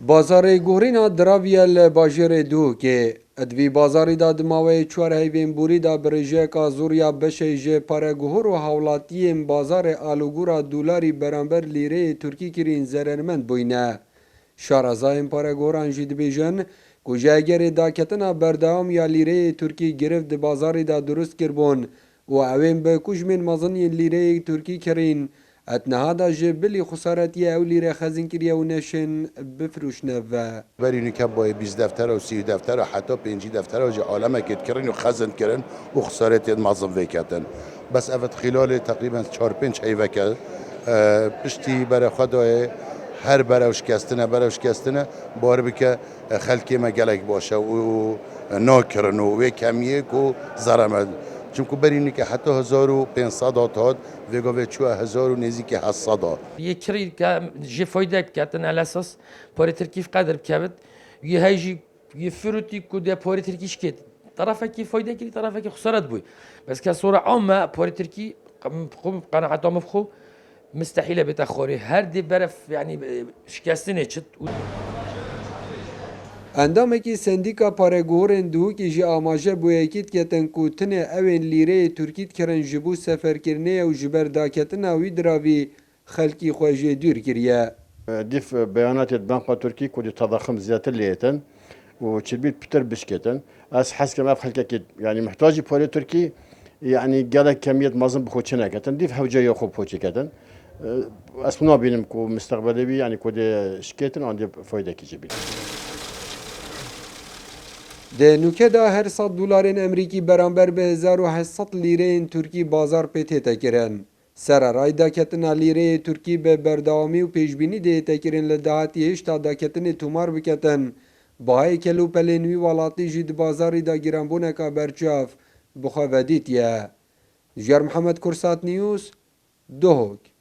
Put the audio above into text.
بازار گوهرینا دراویل باجر دو که ادوی بازاری دا دماوی چوار هیوین بوری دا برژه کا زوریا بشه جه پاره گوهر و حولاتیم بازار آلوگورا دولاری برانبر لیره ترکی کرین زرنمند بوینه. شارزایم پاره گوهران جید بیجن کجا اگر دا کتنا بردام یا لیره ترکی گرفت بازاری دا درست کربون و اوین به کجمین مزنی لیره ترکی کرین اتنها دا جبلی خسارتی او لیره خزین کریه و نشن بفروشنه و برینی که با 20 دفتر و 30 دفتر و حتی 5 دفتر و عالم کت کردن و خزن کردن و خسارت مازن وکتن بس افت خلال تقریبا 4-5 هیوه که پشتی برای خدای هر براوش کستنه بار بکه خلکی ما گلک باشه و ناکرن و کمیه کو زرمد چون برینی که حتی 1500 آتاد وگا و چوه 1000 نزدیک 700 یکری که جفایده کردن علاساس پاری ترکیف قدر بکبد یه هیچی یه فروتی کده پاری ترکیش کد طرفه کی فایده کردی طرفه کی خسارت بوی بس که صورة عامة پاری ترکی خوب قناعت عام خو مستحيلة بتأخره هر دي برف يعني شكستنه چت اندامکی سندیکا پاره گوهرن دو که جی آماجه بو یکیت کتن کو تنه اوین لیره ترکیت کرن جبو سفر کرنه و جبر دا کتن اوی دراوی خلکی خواجه دور کریه. ديف بيانات البنك التركي كودي تضخم زيادة ليتن وتشبيت بتر بشكتن اس حس كما بخلك يعني محتاج بولي تركي يعني قال كمية مازن بخوتشنا كتن ديف حوجة يخوب بوتشي كتن اسمنا بينم كو مستقبلي بي يعني كودي شكيتن عندي فايدة كيجيبين ده نوکه دا هر 100 دلارین امریکی برانبر به 1800 لیره ترکی بازار پیته کرن. سر رای دا کتنا لیره ترکی به برداوامی و پیشبینی ده تکرین لدهاتی هشتا دا کتن تومار بکتن باهای کلو پلینوی والاتی جید بازاری دا گیرانبونه که برچاف بخواودیت یه. جر محمد کرسات نیوز دوهوک